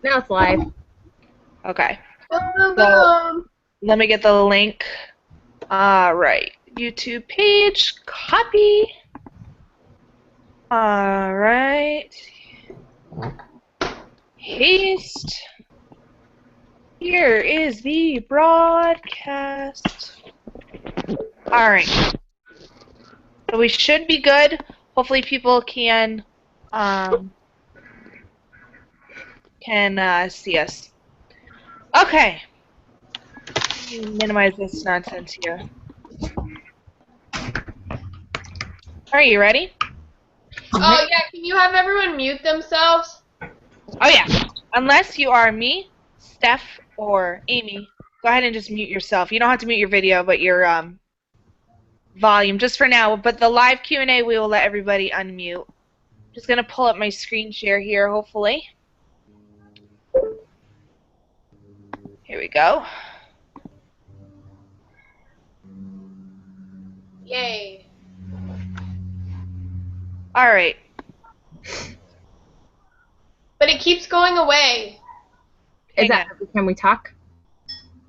Now it's live. Okay. So let me get the link. Right. YouTube page. Copy. Alright. Paste. Here is the broadcast. Alright. So we should be good. Hopefully people can see us. Okay. Minimize this nonsense here. Are you ready? Oh, yeah, can you have everyone mute themselves? Oh, yeah. Unless you are me, Steph, or Amy, go ahead and just mute yourself. You don't have to mute your video, but your volume, just for now. But the live Q&A, we will let everybody unmute. Just going to pull up my screen share here, hopefully. Here we go. Yay. All right. But it keeps going away. Is that every time we talk?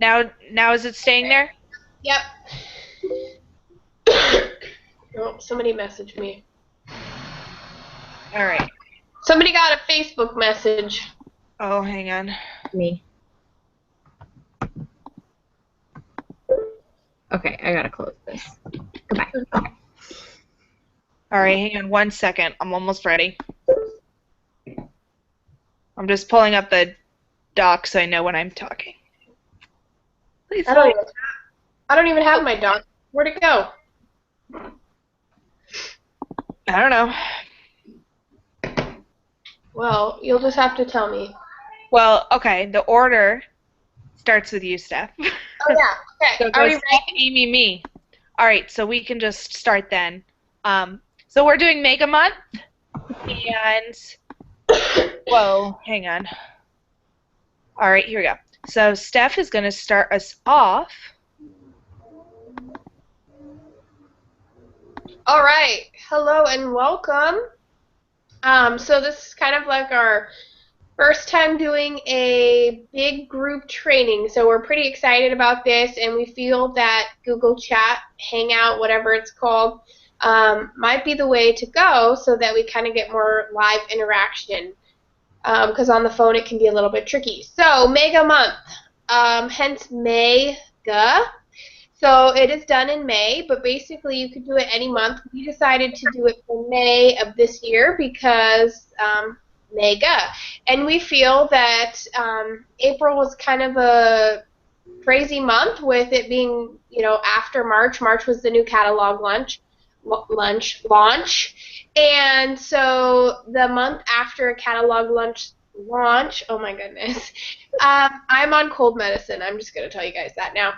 Now is it staying there? Yep. Oh, somebody messaged me. All right. Somebody got a Facebook message. Oh, hang on. Me. Okay, I gotta close this. Goodbye. Okay. All right, hang on 1 second. I'm almost ready. I'm just pulling up the doc so I know when I'm talking. Please I don't even have my doc. Where'd it go? I don't know. Well, you'll just have to tell me. Well, okay, the order starts with you, Steph. Oh, yeah. Okay. So it goes Steph, Amy, me. All right, so we can just start then. So we're doing Mayga Month, and whoa, hang on. All right, here we go. So Steph is going to start us off. All right. Hello and welcome. So this is kind of like our first time doing a big group training, so we're pretty excited about this, and we feel that Google Chat, Hangout, whatever it's called, might be the way to go so that we kind of get more live interaction, because on the phone it can be a little bit tricky. So, Mayga Month, hence Mayga. So it is done in May, but basically you could do it any month. We decided to do it for May of this year because Mayga. And we feel that April was kind of a crazy month with it being, after March. March was the new catalog launch. And so the month after a catalog launch, oh my goodness, I'm on cold medicine. I'm just going to tell you guys that now.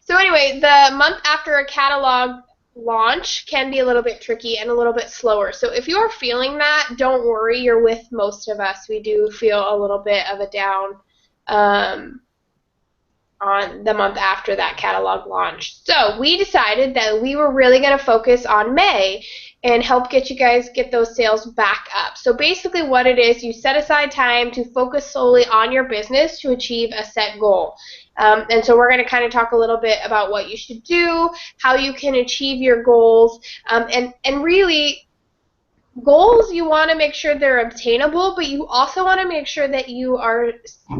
So anyway, the month after a catalog launch can be a little bit tricky and a little bit slower. So if you're feeling that, don't worry. You're with most of us. We do feel a little bit of a down on the month after that catalog launch. So we decided that we were really going to focus on May and help get you guys get those sales back up. So basically what it is, you set aside time to focus solely on your business to achieve a set goal. And so we're going to kind of talk a little bit about what you should do, how you can achieve your goals, and really goals, you want to make sure they're obtainable, but you also want to make sure that you are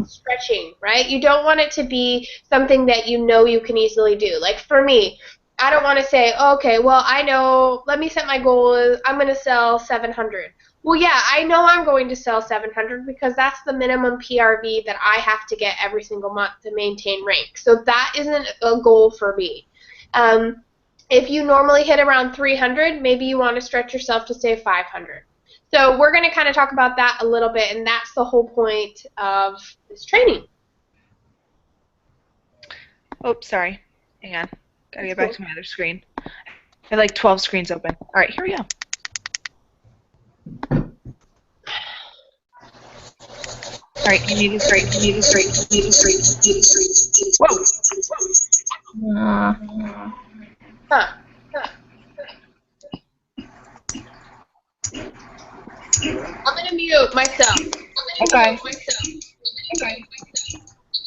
stretching, right? You don't want it to be something that you know you can easily do. Like for me, I don't want to say, okay, well, I know, let me set my goal, I'm going to sell 700. Well, yeah, I know I'm going to sell 700 because that's the minimum PRV that I have to get every single month to maintain rank. So that isn't a goal for me. If you normally hit around 300, maybe you want to stretch yourself to say 500. So we're going to kind of talk about that a little bit, and that's the whole point of this training. Oops, sorry. Hang on. Gotta get back to my other screen. I have like 12 screens open. All right, here we go. All right, you need this right. You need this right. You need this right. You need this right. Whoa. I'm going to mute myself. Okay.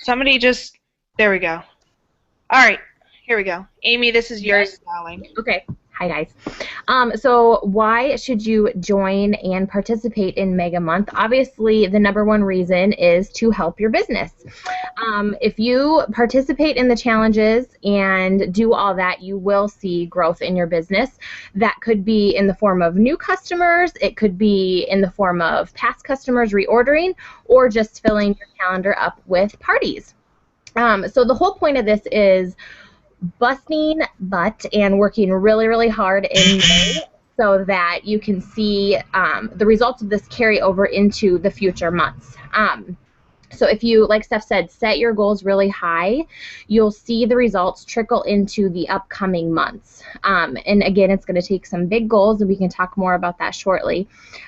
Somebody just, there we go. All right, here we go. Amy, this is yours, darling. Okay. Hi, guys. So why should you join and participate in Mayga Month? Obviously, the number one reason is to help your business. If you participate in the challenges and do all that, you will see growth in your business. That could be in the form of new customers. It could be in the form of past customers reordering, or just filling your calendar up with parties. So the whole point of this is busting butt and working really, really hard in May so that you can see the results of this carry over into the future months. So if you, like Steph said, set your goals really high, you'll see the results trickle into the upcoming months. And again, it's going to take some big goals, and we can talk more about that shortly.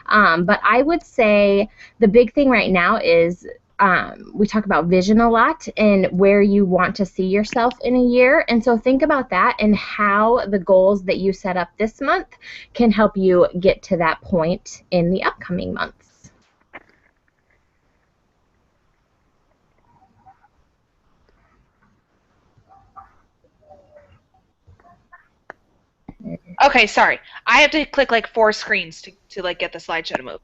But I would say the big thing right now is we talk about vision a lot and where you want to see yourself in a year. And so think about that and how the goals that you set up this month can help you get to that point in the upcoming months. Okay, sorry. I have to click like 4 screens to like get the slideshow to move.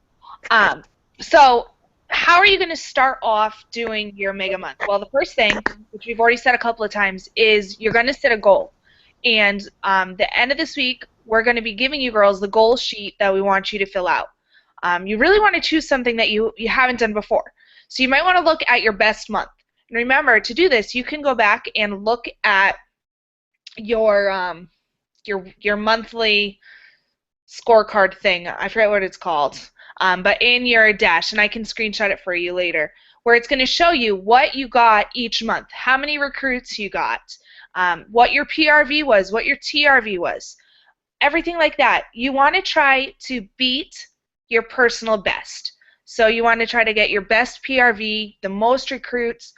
So how are you going to start off doing your Mayga Month? Well, the first thing, which we've already said a couple of times, is you're going to set a goal. And the end of this week, we're going to be giving you girls the goal sheet that we want you to fill out. You really want to choose something that you haven't done before. So you might want to look at your best month. And remember, to do this, you can go back and look at your monthly scorecard thing. I forget what it's called. But in your dash, and I can screenshot it for you later, where it's going to show you what you got each month, how many recruits you got, what your PRV was, what your TRV was, everything like that. You want to try to beat your personal best. So you want to try to get your best PRV, the most recruits.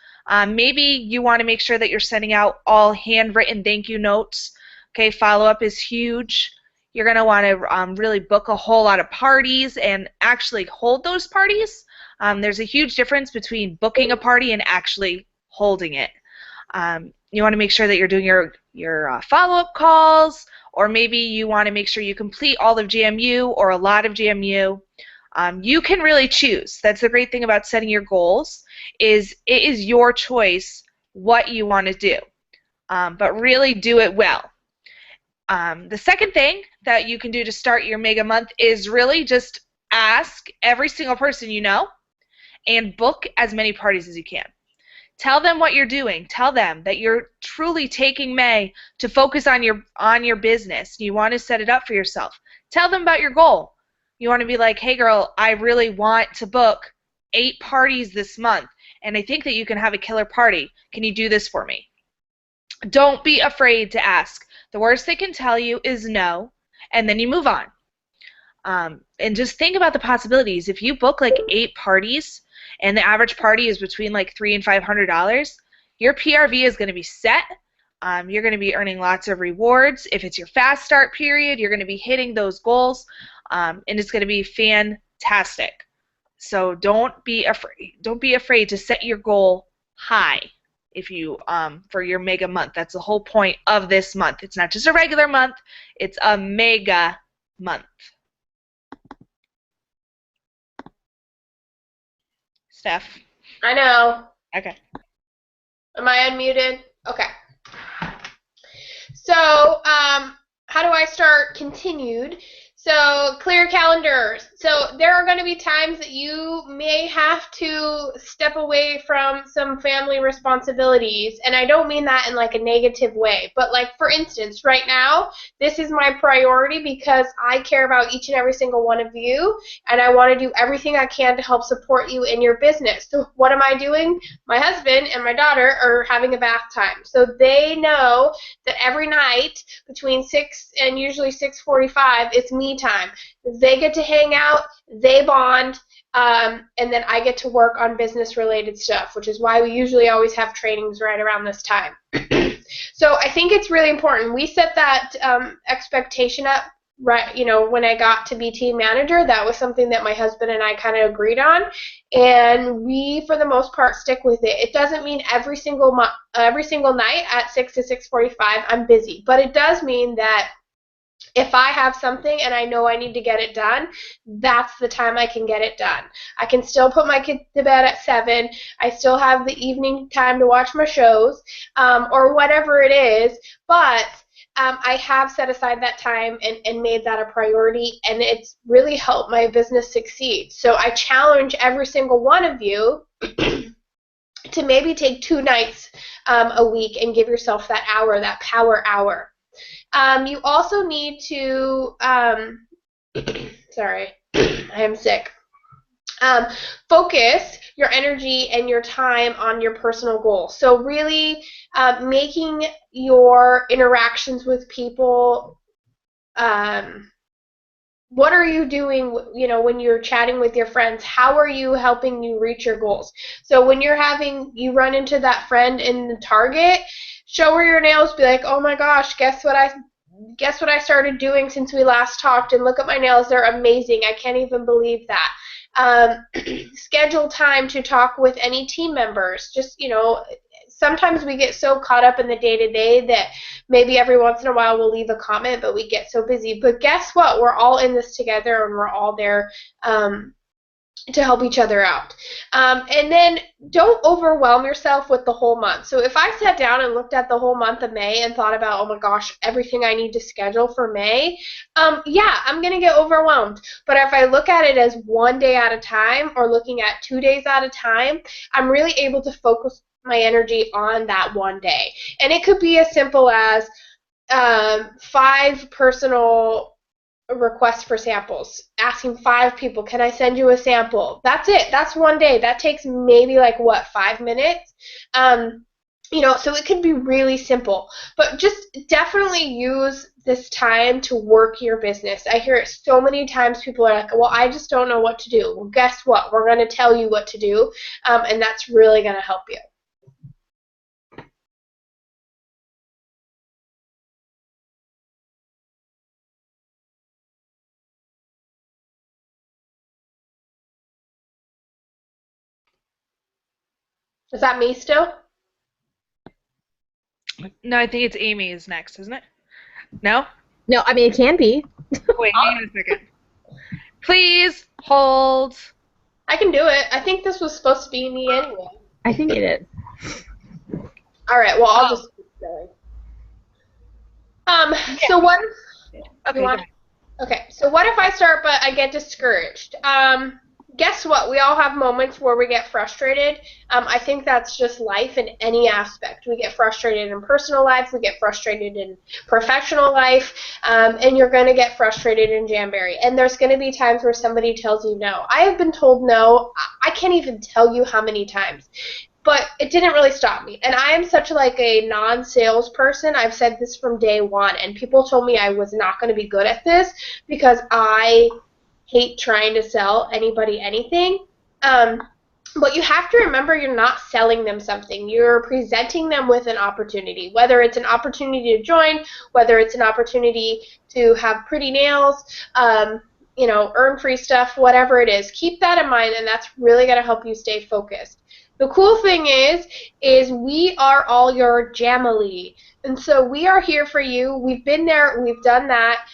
Maybe you want to make sure that you're sending out all handwritten thank you notes. Okay, follow-up is huge. You're going to want to really book a whole lot of parties and actually hold those parties. There's a huge difference between booking a party and actually holding it. You want to make sure that you're doing your follow-up calls, or maybe you want to make sure you complete all of GMU or a lot of GMU. You can really choose. That's the great thing about setting your goals, is it is your choice what you want to do, but really do it well. The second thing that you can do to start your Mayga Month is really just ask every single person you know and book as many parties as you can. Tell them what you're doing. Tell them that you're truly taking May to focus on your business. You want to set it up for yourself. Tell them about your goal. You want to be like, hey girl, I really want to book 8 parties this month, and I think that you can have a killer party. Can you do this for me? Don't be afraid to ask. The worst they can tell you is no, and then you move on. And just think about the possibilities. If you book like 8 parties, and the average party is between like $300 and $500, your PRV is going to be set. You're going to be earning lots of rewards. If it's your fast start period, you're going to be hitting those goals, and it's going to be fantastic. So don't be afraid. Don't be afraid to set your goal high. If you for your Mayga Month. That's the whole point of this month. It's not just a regular month, it's a Mayga Month. Steph? I know. Okay. Am I unmuted? Okay. So, how do I start continued? So, clear calendars. So, there are going to be times that you may have to step away from some family responsibilities. And I don't mean that in like a negative way. But like, for instance, right now, this is my priority because I care about each and every single one of you. And I want to do everything I can to help support you in your business. So, what am I doing? My husband and my daughter are having a bath time. So, they know that every night between 6 and usually 6:45, it's me time. They get to hang out, they bond, and then I get to work on business-related stuff, which is why we usually always have trainings right around this time. So I think it's really important. We set that expectation up right, when I got to be team manager, that was something that my husband and I kind of agreed on, and we, for the most part, stick with it. It doesn't mean every single night at 6 to 6:45 I'm busy, but it does mean that if I have something and I know I need to get it done, that's the time I can get it done. I can still put my kid to bed at 7. I still have the evening time to watch my shows, or whatever it is, but I have set aside that time and made that a priority, and it's really helped my business succeed. So I challenge every single one of you to maybe take 2 nights a week and give yourself that hour, that power hour. You also need to, sorry, I am sick. Focus your energy and your time on your personal goals. So really making your interactions with people, what are you doing, when you're chatting with your friends? How are you helping you reach your goals? So when you run into that friend in the Target, show her your nails, be like, oh my gosh, guess what I started doing since we last talked, and look at my nails, they're amazing. I can't even believe that. Schedule time to talk with any team members. Just, sometimes we get so caught up in the day-to-day that maybe every once in a while we'll leave a comment, but we get so busy. But guess what? We're all in this together, and we're all there to help each other out. And then don't overwhelm yourself with the whole month. So if I sat down and looked at the whole month of May and thought about, oh my gosh, everything I need to schedule for May, yeah, I'm going to get overwhelmed. But if I look at it as one day at a time, or looking at 2 days at a time, I'm really able to focus my energy on that one day. And it could be as simple as 5 personal requests for samples, asking 5 people, can I send you a sample? That's it. That's one day. That takes maybe 5 minutes. So it could be really simple, but just definitely use this time to work your business. I hear it so many times. People are like, well, I just don't know what to do. Well, guess what? We're going to tell you what to do, and that's really going to help you. Is that me still? No, I think it's Amy is next, isn't it? No? No, I mean, it can be. Wait, hang on a second. Please hold. I can do it. I think this was supposed to be me anyway. I think it is. All right, well, I'll just keep going. So what if, Okay, okay, so what if I start but I get discouraged? Guess what? We all have moments where we get frustrated. I think that's just life in any aspect. We get frustrated in personal life, we get frustrated in professional life, and you're going to get frustrated in Jamboree. And there's going to be times where somebody tells you no. I have been told no, I can't even tell you how many times. But it didn't really stop me. And I am such a non-sales person. I've said this from day one, and people told me I was not going to be good at this because I hate trying to sell anybody anything. But you have to remember you're not selling them something. You're presenting them with an opportunity, whether it's an opportunity to join, whether it's an opportunity to have pretty nails, earn free stuff, whatever it is. Keep that in mind, and that's really going to help you stay focused. The cool thing is we are all your Jamily. And so we are here for you. We've been there. We've done that.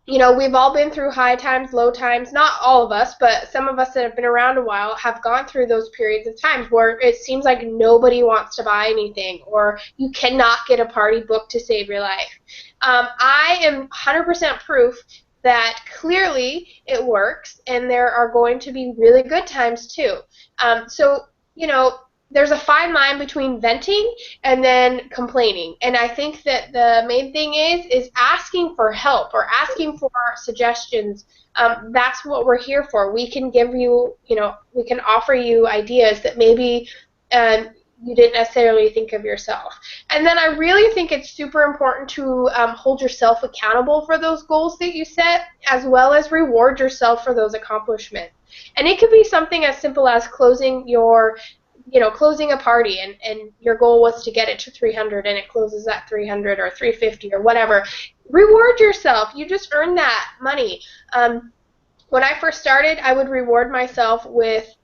We've all been through high times, low times. Not all of us, but some of us that have been around a while have gone through those periods of times where it seems like nobody wants to buy anything, or you cannot get a party booked to save your life. I am 100% proof that clearly it works, and there are going to be really good times too. There's a fine line between venting and then complaining. And I think that the main thing is asking for help or asking for suggestions. That's what we're here for. We can give you, we can offer you ideas that maybe you didn't necessarily think of yourself. And then I really think it's super important to hold yourself accountable for those goals that you set, as well as reward yourself for those accomplishments. And it could be something as simple as closing your closing a party and your goal was to get it to 300 and it closes at 300 or 350 or whatever, reward yourself. You just earned that money. When I first started, I would reward myself with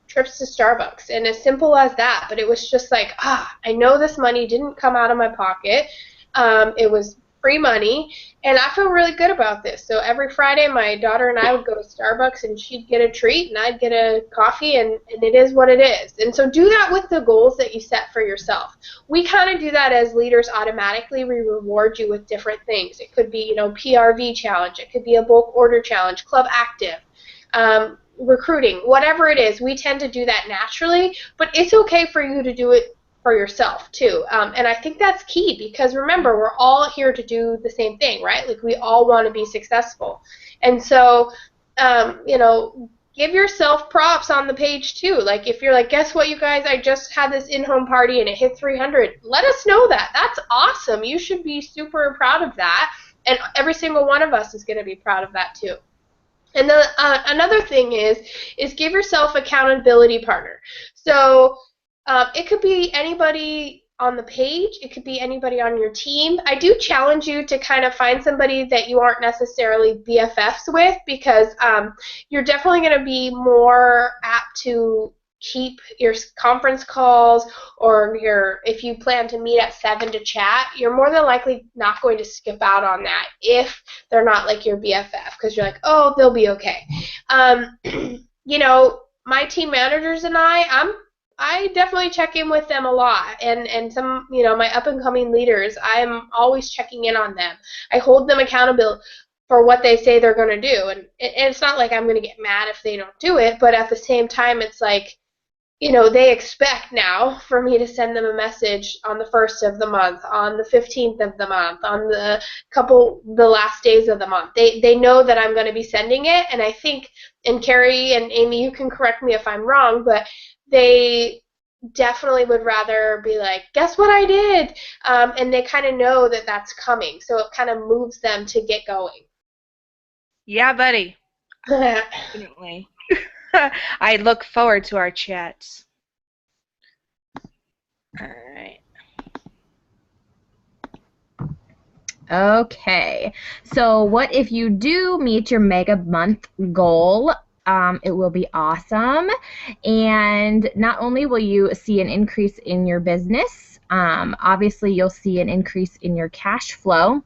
trips to Starbucks, and as simple as that. But it was just like, I know this money didn't come out of my pocket. It was free money, and I feel really good about this. So every Friday, my daughter and I would go to Starbucks, and she'd get a treat, and I'd get a coffee, and it is what it is. And so do that with the goals that you set for yourself. We kind of do that as leaders automatically. We reward you with different things. It could be, PRV challenge. It could be a bulk order challenge, club active, recruiting, whatever it is. We tend to do that naturally, but it's okay for you to do it for yourself too. And I think that's key, because remember, we're all here to do the same thing, right? Like, we all want to be successful. And so, give yourself props on the page too. Like, if you're like, guess what, you guys, I just had this in-home party and it hit 300. Let us know that. That's awesome. You should be super proud of that. And every single one of us is going to be proud of that too. And then another thing is give yourself accountability partner. So it could be anybody on the page. It could be anybody on your team. I do challenge you to kind of find somebody that you aren't necessarily BFFs with, because you're definitely going to be more apt to keep your conference calls, or if you plan to meet at 7 to chat, you're more than likely not going to skip out on that if they're not like your BFF, because you're like, oh, they'll be okay. My team managers and I definitely check in with them a lot, and some, my up-and-coming leaders, I'm always checking in on them. I hold them accountable for what they say they're going to do, and it's not like I'm going to get mad if they don't do it, but at the same time, it's like, they expect now for me to send them a message on the 1st of the month, on the 15th of the month, on the last days of the month. They know that I'm going to be sending it, and I think, and Carrie and Amy, you can correct me if I'm wrong, but they definitely would rather be like, guess what I did? And they kind of know that that's coming, so it kind of moves them to get going. Yeah, buddy. Definitely. I look forward to our chats. All right. Okay. So what if you do meet your Mega Month goal? It will be awesome. And not only will you see an increase in your business, obviously you'll see an increase in your cash flow,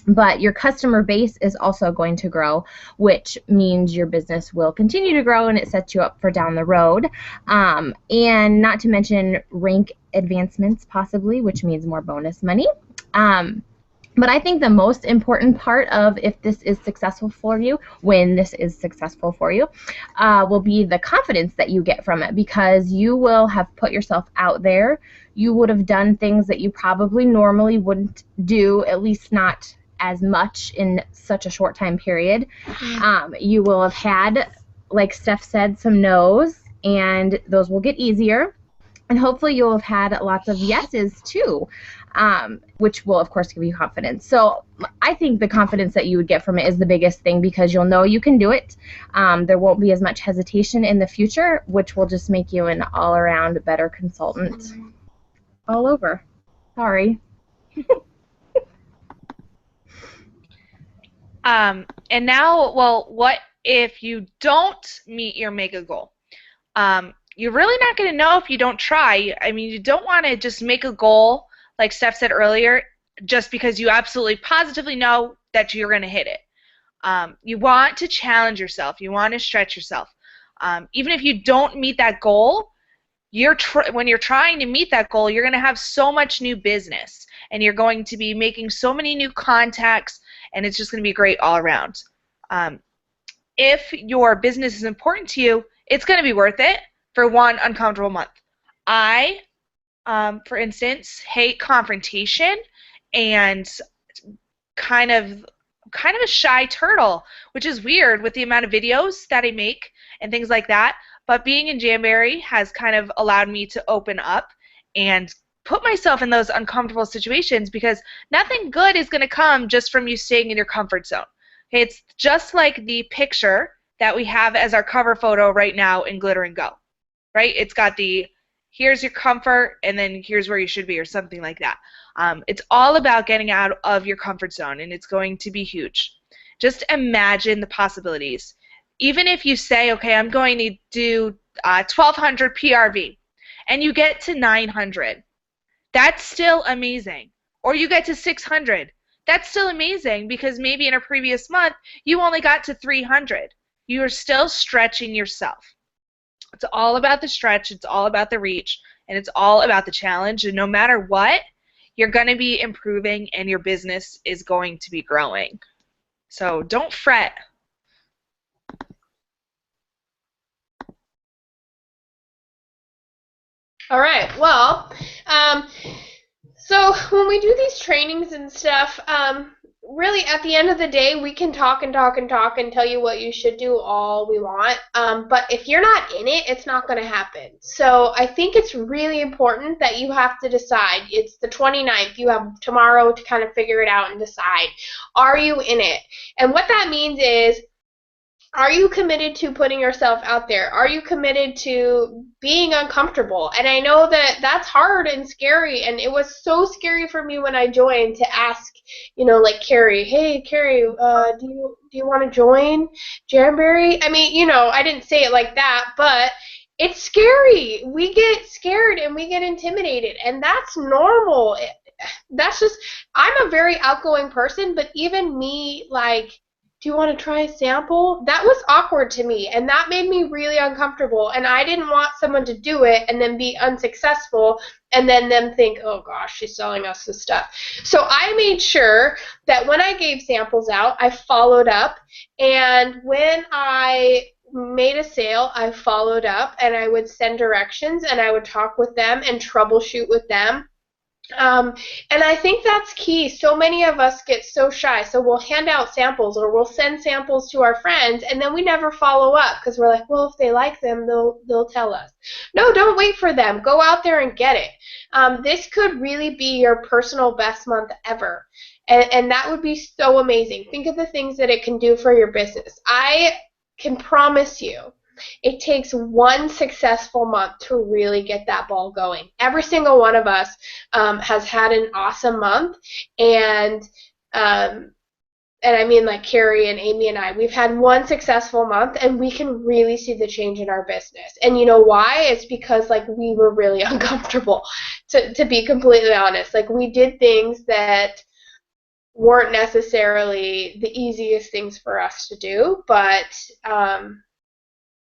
but your customer base is also going to grow, which means your business will continue to grow, and it sets you up for down the road. And not to mention rank advancements possibly, which means more bonus money. But I think the most important part of if this is successful for you, when this is successful for you, will be the confidence that you get from it, because you will have put yourself out there. You would have done things that you probably normally wouldn't do, at least not as much in such a short time period. You will have had, like Steph said, some no's, and those will get easier. And hopefully you'll have had lots of yeses too, which will, of course, give you confidence. So I think the confidence that you would get from it is the biggest thing, because you'll know you can do it. There won't be as much hesitation in the future, which will just make you an all-around better consultant all over. Sorry. And now, well, what if you don't meet your mega goal? You're really not going to know if you don't try. I mean, you don't want to just make a goal, like Steph said earlier, just because you absolutely positively know that you're going to hit it. You want to challenge yourself. You want to stretch yourself. Even if you don't meet that goal, when you're trying to meet that goal, you're going to have so much new business, and you're going to be making so many new contacts, and it's just going to be great all around. If your business is important to you, it's going to be worth it for one uncomfortable month. I, for instance, hate confrontation and kind of a shy turtle, which is weird with the amount of videos that I make and things like that. But being in Jamberry has kind of allowed me to open up and put myself in those uncomfortable situations, because nothing good is going to come just from you staying in your comfort zone. Okay, it's just like the picture that we have as our cover photo right now in Glitter and Go, right? It's got the here's your comfort, and then here's where you should be, or something like that. It's all about getting out of your comfort zone, and it's going to be huge. Just imagine the possibilities. Even if you say, okay, I'm going to do 1,200 PRV, and you get to 900, that's still amazing. Or you get to 600, that's still amazing, because maybe in a previous month you only got to 300. You are still stretching yourself. It's all about the stretch, it's all about the reach, and it's all about the challenge. And no matter what, you're going to be improving and your business is going to be growing. So don't fret. All right. Well, so when we do these trainings and stuff, really at the end of the day, we can talk and talk and talk and tell you what you should do all we want. But if you're not in it, it's not going to happen. So I think it's really important that you have to decide. It's the 29th. You have tomorrow to kind of figure it out and decide. Are you in it? And what that means is, are you committed to putting yourself out there? Are you committed to being uncomfortable? And I know that that's hard and scary, and it was so scary for me when I joined to ask, like Carrie, hey, Carrie, do you want to join Jamberry? I mean, I didn't say it like that, but it's scary. We get scared and we get intimidated, and that's normal. That's just, I'm a very outgoing person, but even me, like, do you want to try a sample? That was awkward to me, and that made me really uncomfortable, and I didn't want someone to do it and then be unsuccessful and then them think, oh gosh, she's selling us this stuff. So I made sure that when I gave samples out, I followed up, and when I made a sale, I followed up, and I would send directions, and I would talk with them and troubleshoot with them. And I think that's key. So many of us get so shy, so we'll hand out samples or we'll send samples to our friends, and then we never follow up because we're like, well, if they like them, they'll tell us. No, don't wait for them. Go out there and get it. This could really be your personal best month ever, and that would be so amazing. Think of the things that it can do for your business. I can promise you, it takes one successful month to really get that ball going. Every single one of us has had an awesome month, and I mean, like Carrie and Amy and I, we've had one successful month, and we can really see the change in our business. And you know why? It's because, like, we were really uncomfortable, to be completely honest. Like, we did things that weren't necessarily the easiest things for us to do, but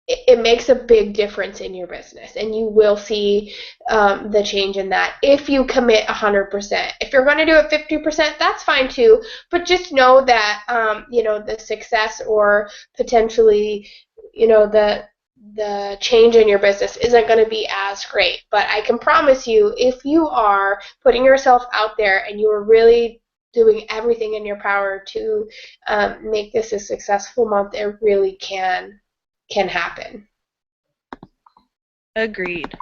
it makes a big difference in your business, and you will see the change in that if you commit 100%. If you're going to do it 50%, that's fine too, but just know that the success or potentially the change in your business isn't going to be as great. But I can promise you, if you are putting yourself out there and you are really doing everything in your power to make this a successful month, it really can happen. Agreed.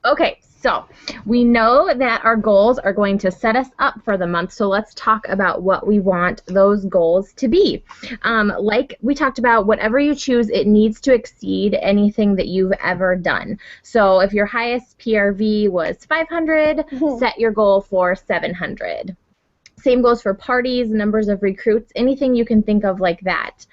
Okay, so we know that our goals are going to set us up for the month, so let's talk about what we want those goals to be. Like we talked about, whatever you choose, it needs to exceed anything that you've ever done. So if your highest PRV was 500, set your goal for 700. Same goes for parties, numbers of recruits, anything you can think of like that.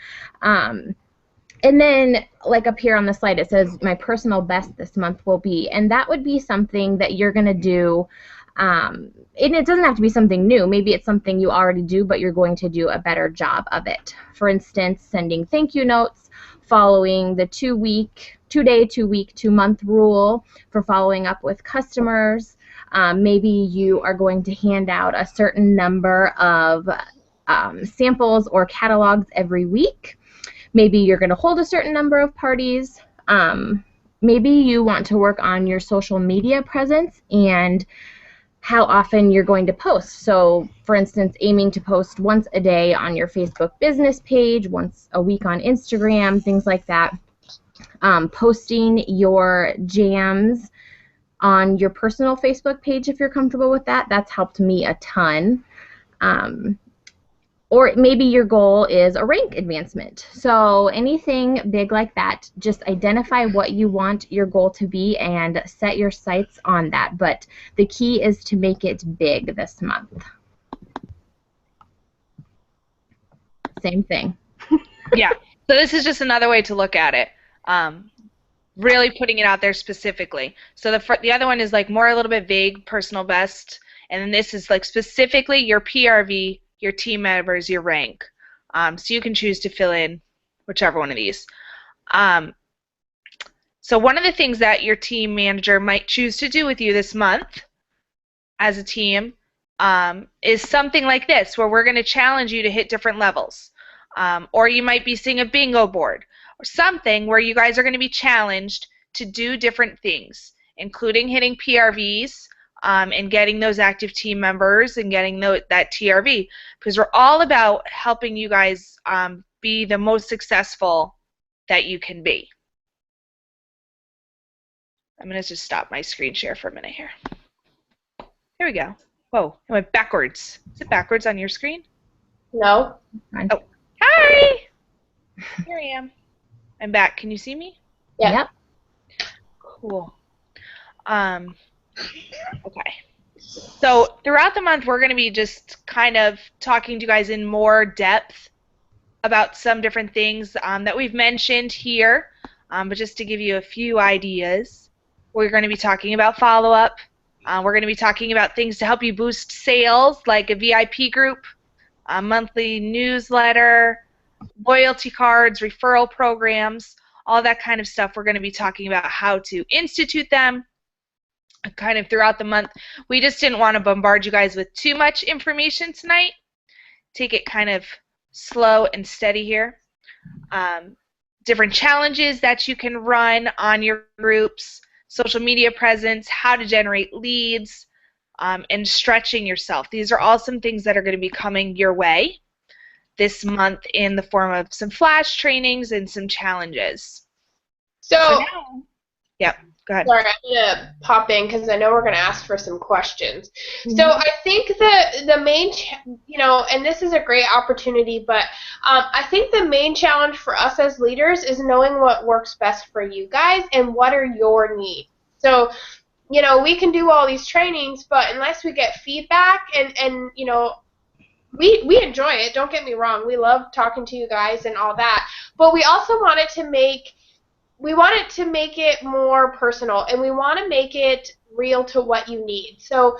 And then, like up here on the slide, it says my personal best this month will be, and that would be something that you're going to do, and it doesn't have to be something new. Maybe it's something you already do, but you're going to do a better job of it. For instance, sending thank you notes, following the 2-week, 2-day, 2-week, 2-month rule for following up with customers. Maybe you are going to hand out a certain number of samples or catalogs every week. Maybe you're going to hold a certain number of parties. Maybe you want to work on your social media presence and how often you're going to post. So, for instance, aiming to post once a day on your Facebook business page, once a week on Instagram, things like that. Posting your jams on your personal Facebook page if you're comfortable with that. That's helped me a ton. Or maybe your goal is a rank advancement. So anything big like that, just identify what you want your goal to be and set your sights on that. But the key is to make it big this month. Same thing. Yeah. So this is just another way to look at it. Really putting it out there specifically. So the other one is like more a little bit vague, personal best, and then this is like specifically your PRV, your team members, your rank. So you can choose to fill in whichever one of these. So one of the things that your team manager might choose to do with you this month as a team is something like this, where we're going to challenge you to hit different levels. Or you might be seeing a bingo board or something where you guys are going to be challenged to do different things, including hitting PRVs and getting those active team members and getting that TRV, because we're all about helping you guys be the most successful that you can be. I'm going to just stop my screen share for a minute here. Here we go. Whoa, it went backwards. Is it backwards on your screen? No. Oh, hi! Here I am. I'm back. Can you see me? Yeah. Yep. Cool. Okay. So throughout the month, we're going to be just kind of talking to you guys in more depth about some different things that we've mentioned here. But just to give you a few ideas, we're going to be talking about follow-up. We're going to be talking about things to help you boost sales, like a VIP group, a monthly newsletter, loyalty cards, referral programs, all that kind of stuff. We're going to be talking about how to institute them kind of throughout the month. We just didn't want to bombard you guys with too much information tonight. Take it kind of slow and steady here. Different challenges that you can run on your groups, social media presence, how to generate leads, and stretching yourself. These are all some things that are going to be coming your way this month in the form of some flash trainings and some challenges. So Yep, go ahead. sorry, I'm gonna pop in because I know we're gonna ask for some questions. So I think the main, and this is a great opportunity, but I think the main challenge for us as leaders is knowing what works best for you guys and what are your needs. So, we can do all these trainings, but unless we get feedback and we enjoy it. Don't get me wrong. We love talking to you guys and all that, but we also want it to make it more personal, and we want to make it real to what you need. So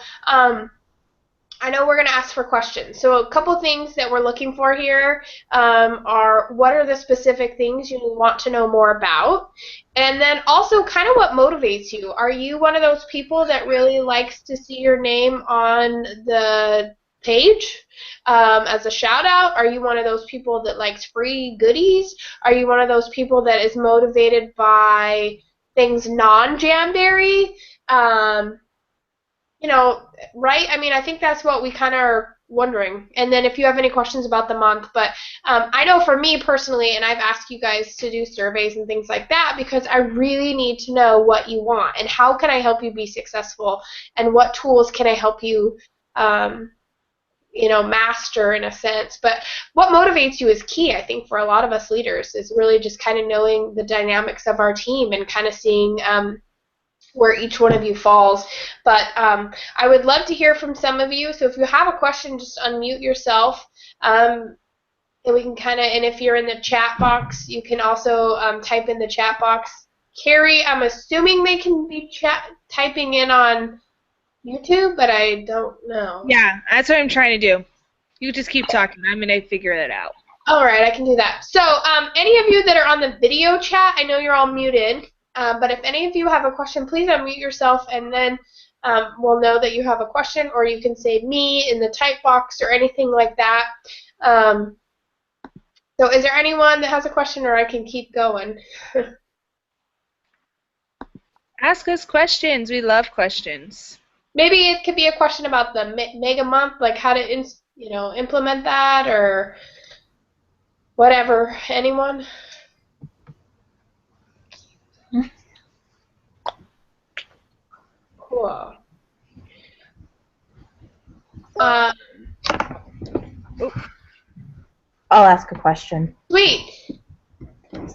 I know we're going to ask for questions. So a couple things that we're looking for here are what are the specific things you want to know more about? And then also kind of what motivates you. Are you one of those people that really likes to see your name on the page as a shout out? Are you one of those people that likes free goodies? Are you one of those people that is motivated by things non-Jamberry? Right? I mean, I think that's what we kind of are wondering. And then if you have any questions about the month, but I know for me personally, and I've asked you guys to do surveys and things like that because I really need to know what you want and how can I help you be successful and what tools can I help you master in a sense. But what motivates you is key, I think, for a lot of us leaders, is really just kind of knowing the dynamics of our team and kind of seeing where each one of you falls. But I would love to hear from some of you. So if you have a question, just unmute yourself. And we can and if you're in the chat box, you can also type in the chat box. Carrie, I'm assuming they can be typing in on YouTube, but I don't know. Yeah, that's what I'm trying to do. You just keep talking. I'm going to figure that out. All right, I can do that. So any of you that are on the video chat, I know you're all muted, but if any of you have a question, please unmute yourself, and then we'll know that you have a question, or you can say me in the type box or anything like that. So is there anyone that has a question, or I can keep going? Ask us questions. We love questions. Maybe it could be a question about the Mayga Month, like how to implement that, or whatever. Anyone? Cool. I'll ask a question. Sweet.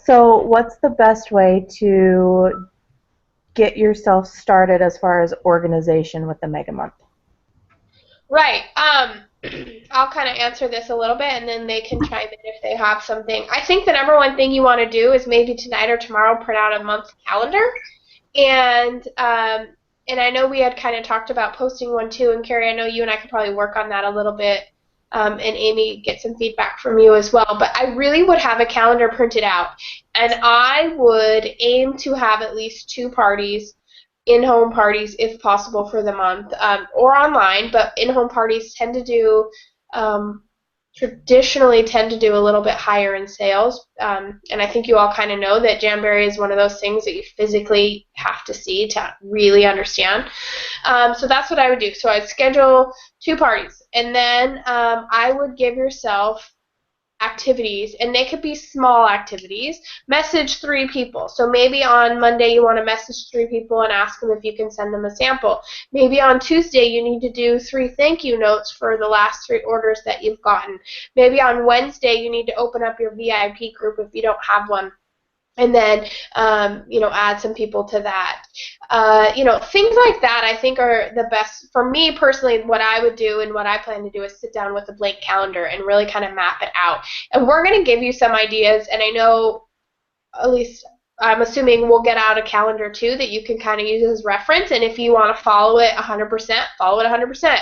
So what's the best way to get yourself started as far as organization with the Mayga Month? Right. I'll kind of answer this a little bit, and then they can chime in if they have something. I think the number one thing you want to do is maybe tonight or tomorrow print out a month calendar, and I know we had kind of talked about posting one too. And Carrie, I know you and I could probably work on that a little bit, and Amy, get some feedback from you as well. But I really would have a calendar printed out, and I would aim to have at least 2 parties, in-home parties if possible for the month, or online, but in-home parties traditionally tend to do a little bit higher in sales, and I think you all kind of know that Jamberry is one of those things that you physically have to see to really understand. So that's what I would do. So I'd schedule 2 parties, and then I would give yourself activities, and they could be small activities. Message 3 people. So maybe on Monday you want to message 3 people and ask them if you can send them a sample. Maybe on Tuesday you need to do 3 thank you notes for the last 3 orders that you've gotten. Maybe on Wednesday you need to open up your VIP group if you don't have one, and then add some people to that. Things like that I think are the best. For me personally, what I would do and what I plan to do is sit down with a blank calendar and really kind of map it out. And we're going to give you some ideas, and I know, at least I'm assuming, we'll get out a calendar too that you can kind of use as reference, and if you want to follow it 100%, follow it 100%.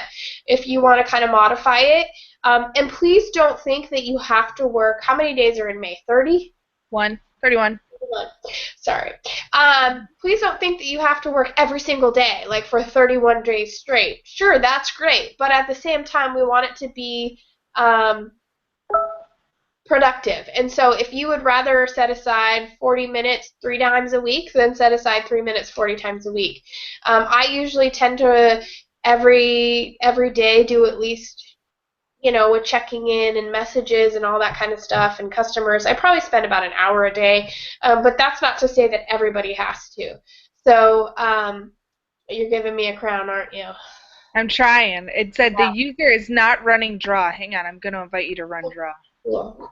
If you want to kind of modify it, and please don't think that you have to work. How many days are in May? 31. Sorry. Please don't think that you have to work every single day, like for 31 days straight. Sure, that's great, but at the same time, we want it to be productive. And so if you would rather set aside 40 minutes 3 times a week, then set aside 3 minutes 40 times a week. I usually tend to every day do at least, with checking in and messages and all that kind of stuff and customers, I probably spend about an hour a day, but that's not to say that everybody has to. So you're giving me a crown, aren't you? I'm trying. It said the user is not running draw. Hang on, I'm going to invite you to run draw. Cool.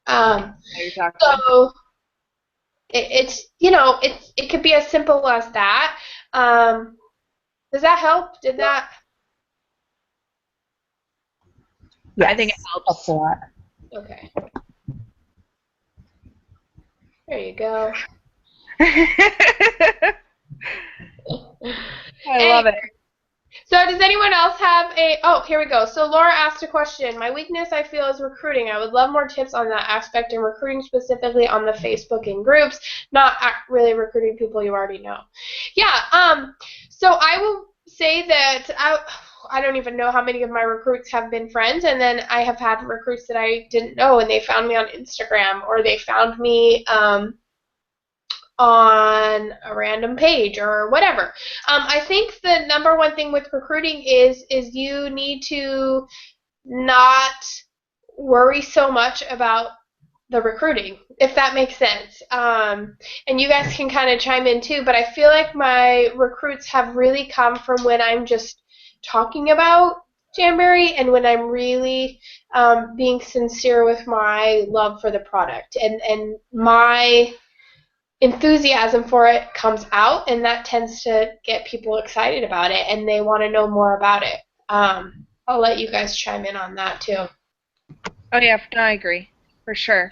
So it could be as simple as that. Does that help? Did that? Yes, I think it helps. a lot. Okay. There you go. I love it. So does anyone else have here we go. So Laura asked a question. My weakness, I feel, is recruiting. I would love more tips on that aspect, and recruiting specifically on the Facebook and groups, not really recruiting people you already know. Yeah, so I will say that I don't even know how many of my recruits have been friends, and then I have had recruits that I didn't know, and they found me on Instagram, or they found me on a random page or whatever. I think the number one thing with recruiting is you need to not worry so much about the recruiting, if that makes sense. And you guys can kind of chime in too, but I feel like my recruits have really come from when I'm just talking about Jamberry and when I'm really being sincere with my love for the product, and my enthusiasm for it comes out, and that tends to get people excited about it, and they want to know more about it. I'll let you guys chime in on that too. Oh yeah, no, I agree, for sure.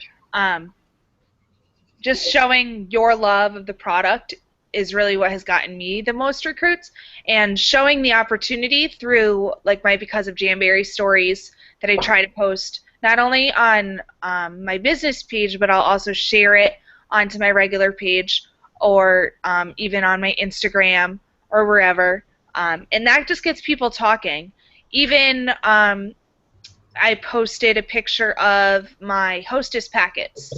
Just showing your love of the product is really what has gotten me the most recruits, and showing the opportunity through like my Because of Jamberry stories that I try to post not only on my business page, but I'll also share it onto my regular page, or even on my Instagram or wherever, and that just gets people talking. Even I posted a picture of my Hostess packets,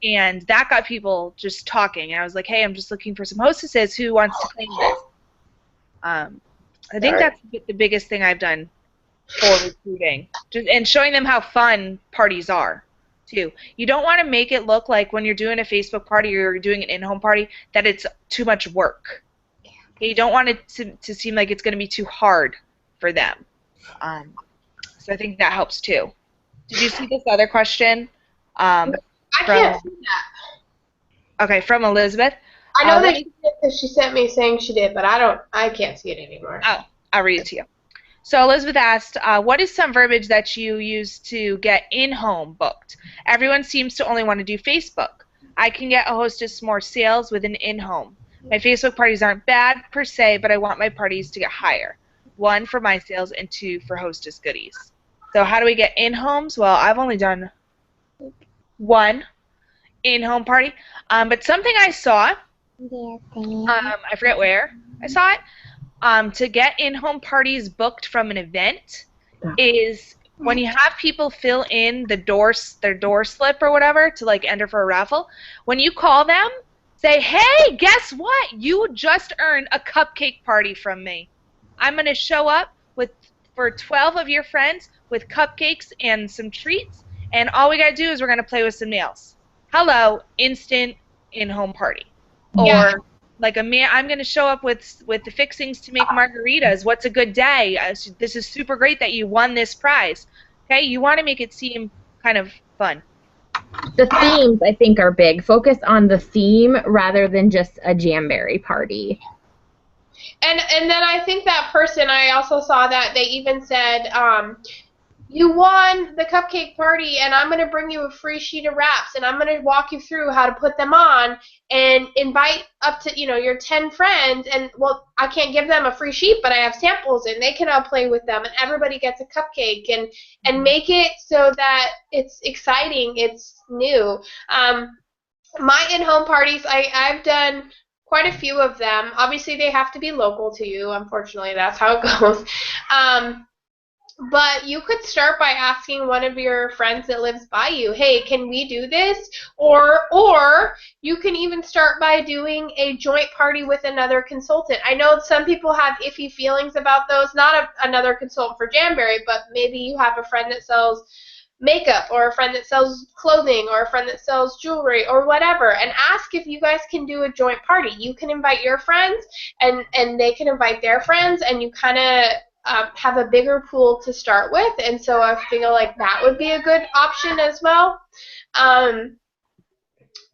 and that got people just talking, and I was like, hey, I'm just looking for some hostesses who wants to claim this. I think that's the biggest thing I've done for recruiting, and showing them how fun parties are too. You don't want to make it look like when you're doing a Facebook party or you're doing an in-home party that it's too much work. Okay? You don't want it to seem like it's going to be too hard for them. So I think that helps too. Did you see this other question? I can't see that. Okay, from Elizabeth. I know that she did because she sent me saying she did, but I can't see it anymore. Oh, I'll read it to you. So Elizabeth asked, what is some verbiage that you use to get in-home booked? Everyone seems to only want to do Facebook. I can get a hostess more sales with an in-home. My Facebook parties aren't bad per se, but I want my parties to get higher. 1 for my sales and 2 for hostess goodies. So how do we get in-homes? Well, I've only done 1 in-home party. But something I saw, I forget where I saw it, to get in-home parties booked from an event is when you have people fill in their door slip or whatever to like enter for a raffle, when you call them, say, hey, guess what? You just earned a cupcake party from me. I'm going to show up for 12 of your friends with cupcakes and some treats, and all we got to do is we're going to play with some nails. Hello, instant in-home party. Yeah. Or like I'm going to show up with the fixings to make margaritas. What's a good day? This is super great that you won this prize. Okay, you want to make it seem kind of fun. The themes, I think, are big. Focus on the theme rather than just a jamberry party. And then I think that person, I also saw that they even said, you won the cupcake party, and I'm going to bring you a free sheet of wraps, and I'm going to walk you through how to put them on, and invite up to, your 10 friends, and, well, I can't give them a free sheet, but I have samples, and they can all play with them, and everybody gets a cupcake, and make it so that it's exciting, it's new. My in-home parties, I've done quite a few of them. Obviously, they have to be local to you. Unfortunately, that's how it goes. But you could start by asking one of your friends that lives by you, hey, can we do this? Or you can even start by doing a joint party with another consultant. I know some people have iffy feelings about those. Not another consultant for Jamberry, but maybe you have a friend that sells makeup, or a friend that sells clothing, or a friend that sells jewelry, or whatever, and ask if you guys can do a joint party. You can invite your friends, and they can invite their friends, and you kind of have a bigger pool to start with, and so I feel like that would be a good option as well.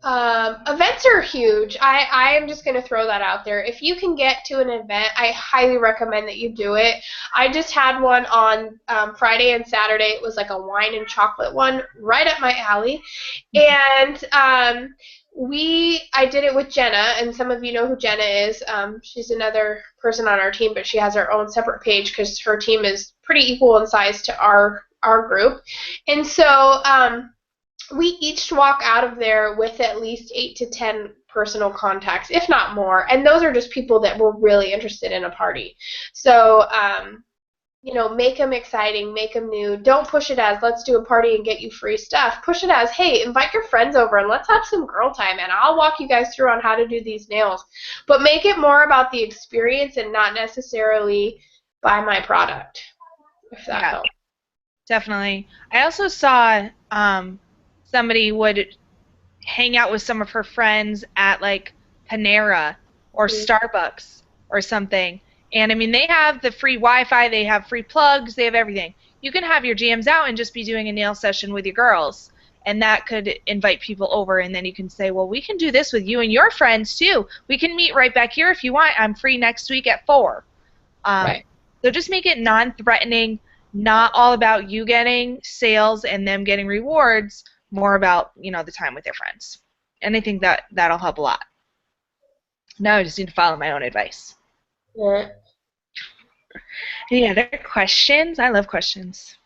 Events are huge. I am just going to throw that out there. If you can get to an event, I highly recommend that you do it. I just had one on Friday and Saturday. It was like a wine and chocolate one, right up my alley. And I did it with Jenna, and some of you know who Jenna is. She's another person on our team, but she has her own separate page because her team is pretty equal in size to our group. And so we each walk out of there with at least 8 to 10 personal contacts, if not more, and those are just people that were really interested in a party. So make them exciting, make them new. Don't push it as, let's do a party and get you free stuff. Push it as, hey, invite your friends over and let's have some girl time, and I'll walk you guys through on how to do these nails. But make it more about the experience and not necessarily buy my product, if that helps. Definitely. I also saw somebody would hang out with some of her friends at like Panera or Starbucks or something. And I mean, they have the free Wi-Fi, they have free plugs, they have everything. You can have your jams out and just be doing a nail session with your girls, and that could invite people over, and then you can say, well, we can do this with you and your friends too. We can meet right back here if you want. I'm free next week at 4. Right. So just make it non-threatening, not all about you getting sales and them getting rewards, more about, the time with your friends. And I think that'll help a lot. Now I just need to follow my own advice. Yeah. Any other questions? I love questions.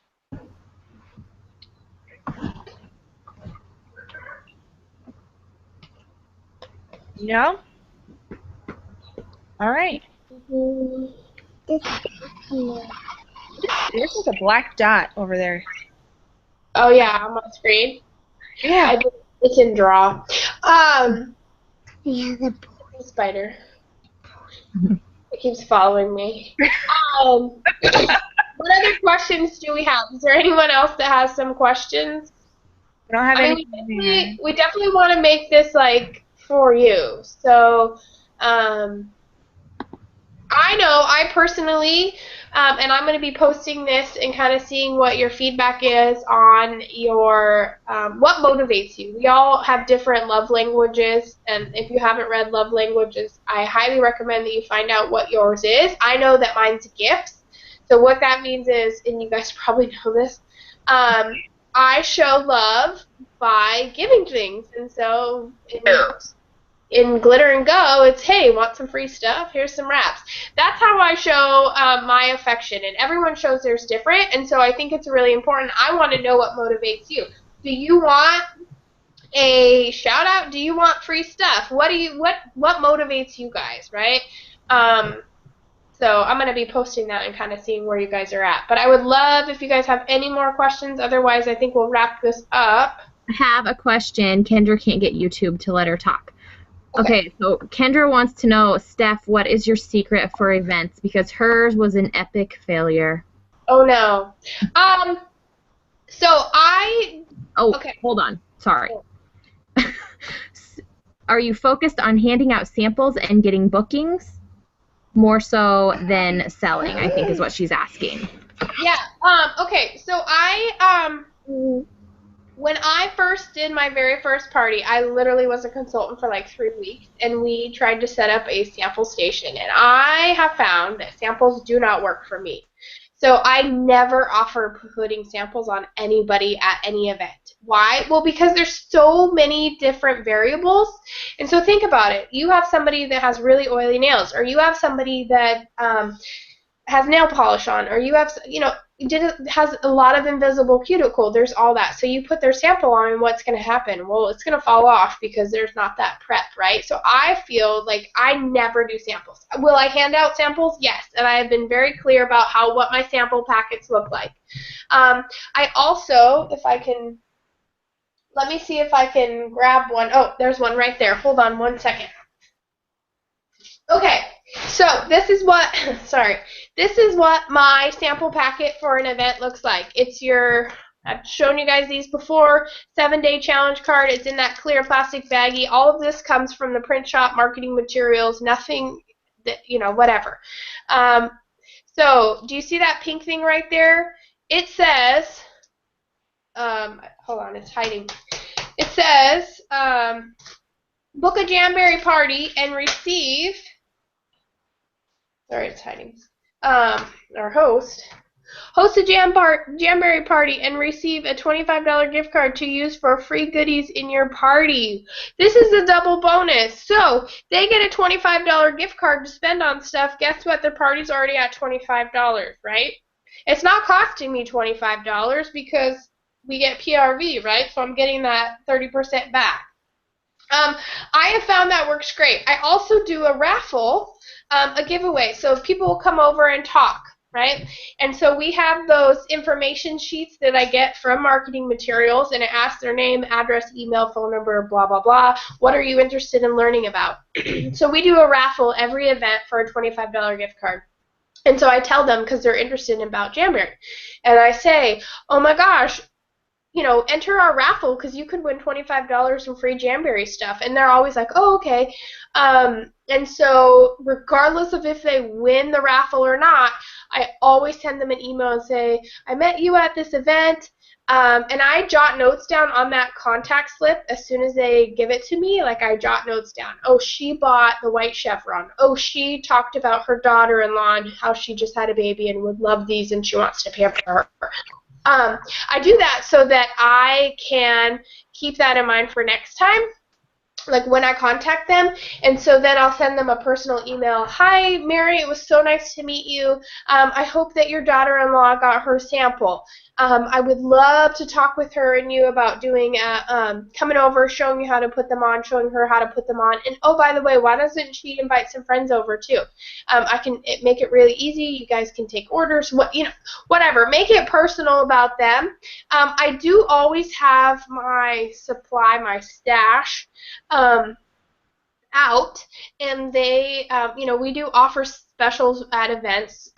No? All right. There's like a black dot over there. Oh, yeah, on my screen? Yeah. It can draw. Yeah, the spider. It keeps following me. What other questions do we have? Is there anyone else that has some questions? We don't have any. We definitely want to make this like for you. So, I I know I personally, and I'm going to be posting this and kind of seeing what your feedback is on your what motivates you. We all have different love languages, and if you haven't read Love Languages, I highly recommend that you find out what yours is. I know that mine's gifts. So what that means is, and you guys probably know this, I show love by giving things, and so in Glitter and Go, it's, hey, want some free stuff? Here's some wraps. That's how I show my affection, and everyone shows theirs different, and so I think it's really important. I want to know what motivates you. Do you want a shout out? Do you want free stuff? What motivates you guys, right? So I'm going to be posting that and kind of seeing where you guys are at. But I would love if you guys have any more questions. Otherwise, I think we'll wrap this up. I have a question. Kendra can't get YouTube to let her talk. Okay, so Kendra wants to know, Steph, what is your secret for events? Because hers was an epic failure. Oh, no. Okay. Hold on. Sorry. Are you focused on handing out samples and getting bookings? More so than selling, I think is what she's asking. Yeah. Okay, so when I first did my very first party, I literally was a consultant for like 3 weeks, and we tried to set up a sample station, and I have found that samples do not work for me. So I never offer putting samples on anybody at any event. Why? Well, because there's so many different variables, and so think about it. You have somebody that has really oily nails, or you have somebody that has nail polish on, or you have, has a lot of invisible cuticle. There's all that. So you put their sample on, and what's going to happen? Well, it's going to fall off because there's not that prep, right? So I feel like I never do samples. Will I hand out samples? Yes, and I have been very clear about what my sample packets look like. I also, if I can, let me see if I can grab one. Oh, there's one right there. Hold on 1 second. Okay, so this is what, this is what my sample packet for an event looks like. It's I've shown you guys these before, 7-day challenge card. It's in that clear plastic baggie. All of this comes from the print shop, marketing materials, nothing that, whatever. So do you see that pink thing right there? It says, hold on, it's hiding. It says, book a Jamberry party and receive, sorry, it's hiding, or host a Jamberry party and receive a $25 gift card to use for free goodies in your party. This is a double bonus. So they get a $25 gift card to spend on stuff. Guess what? Their party's already at $25, right? It's not costing me $25 because we get PRV, right? So I'm getting that 30% back. I have found that works great. I also do a raffle, a giveaway. So people will come over and talk, right? And so we have those information sheets that I get from marketing materials, and it asks their name, address, email, phone number, blah, blah, blah. What are you interested in learning about? So we do a raffle every event for a $25 gift card. And so I tell them, because they're interested about Jamberry, and I say, oh my gosh, enter our raffle because you could win $25 in free Jamberry stuff. And they're always like, oh, okay. And so regardless of if they win the raffle or not, I always send them an email and say, I met you at this event. And I jot notes down on that contact slip as soon as they give it to me. Like, I jot notes down. Oh, she bought the white chevron. Oh, she talked about her daughter-in-law and how she just had a baby and would love these and she wants to pamper her. I do that so that I can keep that in mind for next time, like when I contact them. And so then I'll send them a personal email. Hi, Mary, it was so nice to meet you. I hope that your daughter-in-law got her sample. I would love to talk with her and you about doing coming over, showing you how to put them on, showing her how to put them on. And oh, by the way, why doesn't she invite some friends over too? I can make it really easy. You guys can take orders. Whatever. Make it personal about them. I do always have my supply, my stash, out, and they, we do offer specials at events.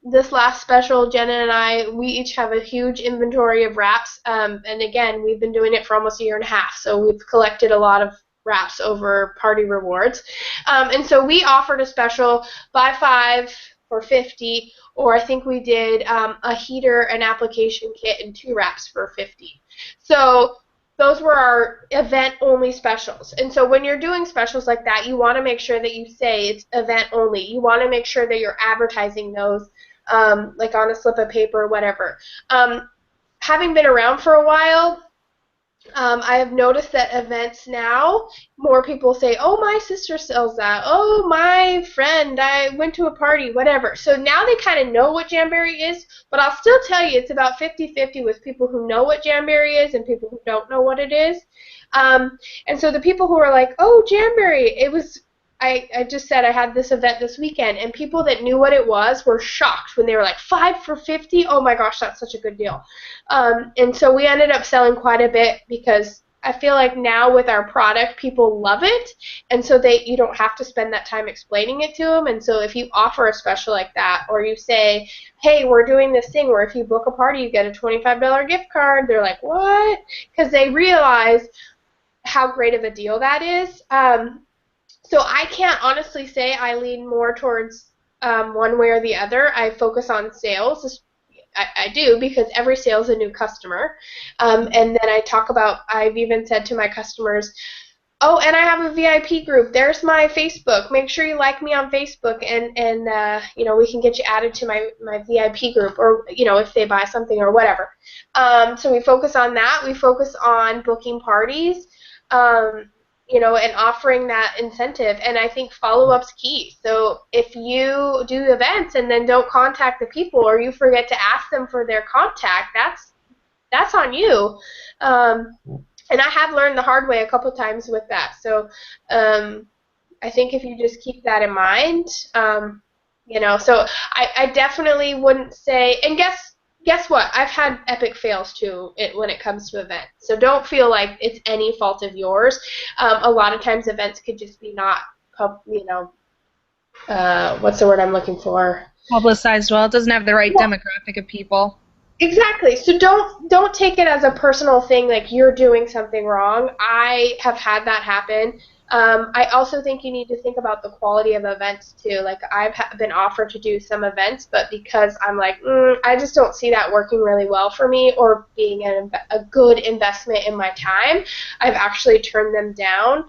This last special, Jenna and I, we each have a huge inventory of wraps, and again, we've been doing it for almost a year and a half, so we've collected a lot of wraps over party rewards. And so we offered a special buy 5 for 50, or I think we did a heater, an application kit, and 2 wraps for 50. So those were our event-only specials. And so when you're doing specials like that, you want to make sure that you say it's event-only. You want to make sure that you're advertising those, like on a slip of paper or whatever. Having been around for a while, I have noticed that events now, more people say, oh, my sister sells that. Oh, my friend, I went to a party, whatever. So now they kind of know what Jamberry is, but I'll still tell you it's about 50-50 with people who know what Jamberry is and people who don't know what it is. And so the people who are like, oh, Jamberry, it was, I just said I had this event this weekend, and people that knew what it was were shocked when they were like, 5 for 50? Oh my gosh, that's such a good deal. And so we ended up selling quite a bit because I feel like now with our product, people love it, and so you don't have to spend that time explaining it to them. And so if you offer a special like that, or you say, hey, we're doing this thing where if you book a party, you get a $25 gift card, they're like, what? Because they realize how great of a deal that is. So I can't honestly say I lean more towards one way or the other. I focus on sales. I do, because every sale is a new customer. And then I talk about, I've even said to my customers, oh, and I have a VIP group. There's my Facebook. Make sure you like me on Facebook, and you know, we can get you added to my VIP group, or, you know, if they buy something or whatever. So we focus on that. We focus on booking parties. You know, and offering that incentive. And I think follow-up's key. So if you do events and then don't contact the people, or you forget to ask them for their contact, that's on you. And I have learned the hard way a couple times with that. So I think if you just keep that in mind, you know, so I definitely wouldn't say, and guess what? I've had epic fails too when it comes to events. So don't feel like it's any fault of yours. A lot of times events could just be not, you know, what's the word I'm looking for? Publicized well. It doesn't have the right demographic of people. Exactly. So don't take it as a personal thing, like you're doing something wrong. I have had that happen. I also think you need to think about the quality of events too. Like I've been offered to do some events, but because I'm like, I just don't see that working really well for me or being a good investment in my time, I've actually turned them down.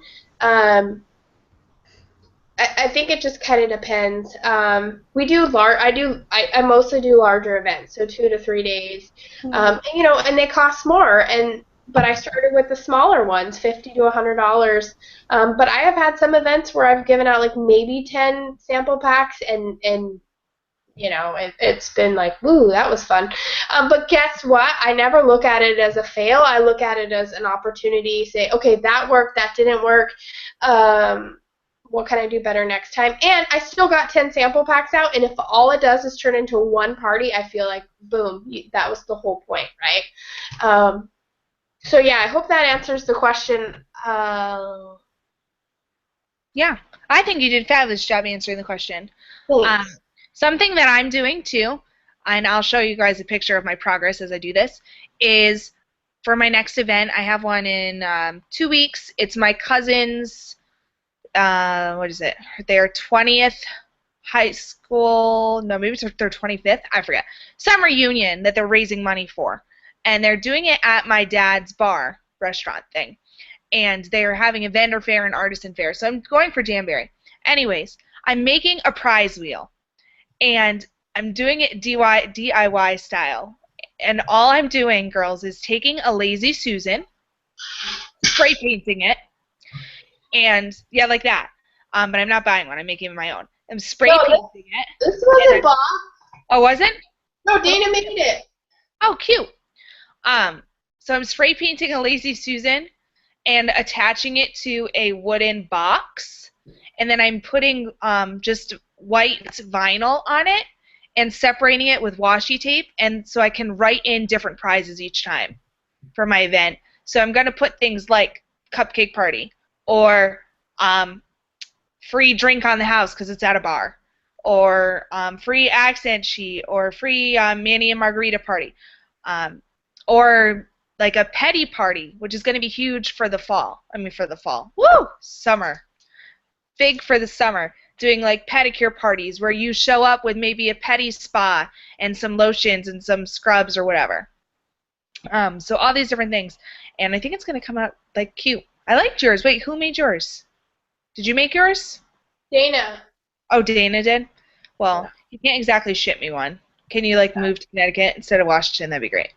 I think it just kind of depends. We do I mostly do larger events, so 2 to 3 days. You know, and they cost more. But I started with the smaller ones, $50 to $100. But I have had some events where I've given out like maybe 10 sample packs, and you know, it's been like, woo, that was fun. But guess what? I never look at it as a fail. I look at it as an opportunity. Say, okay, that worked, that didn't work. What can I do better next time? And I still got 10 sample packs out, and if all it does is turn into one party, I feel like, boom, that was the whole point, right? So yeah, I hope that answers the question. Yeah, I think you did a fabulous job answering the question. Thanks. Something that I'm doing too, and I'll show you guys a picture of my progress as I do this, is for my next event, I have one in 2 weeks. It's my cousin's, what is it, their 20th high school, no, maybe it's their 25th, I forget, some reunion that they're raising money for. And they're doing it at my dad's bar, restaurant thing. And they're having a vendor fair and artisan fair. So I'm going for Jamberry. Anyways, I'm making a prize wheel. And I'm doing it DIY style. And all I'm doing, girls, is taking a Lazy Susan, spray painting it, and, yeah, like that. But I'm not buying one. I'm making my own. I'm spray painting it. This wasn't Bob. Oh, wasn't? No, Dana made it. Oh, cute. So I'm spray painting a Lazy Susan and attaching it to a wooden box, and then I'm putting just white vinyl on it and separating it with washi tape, and so I can write in different prizes each time for my event. So I'm going to put things like cupcake party, or free drink on the house because it's at a bar, or free accent sheet, or free Manny and Margarita party. Or like a petty party, which is going to be huge for the fall. Woo! Summer. Big for the summer. Doing like pedicure parties where you show up with maybe a pedi spa and some lotions and some scrubs or whatever. So all these different things. And I think it's going to come out like cute. I liked yours. Wait, who made yours? Did you make yours? Dana. Oh, Dana did? Well, you can't exactly ship me one. Can you like move to Connecticut instead of Washington? That'd be great.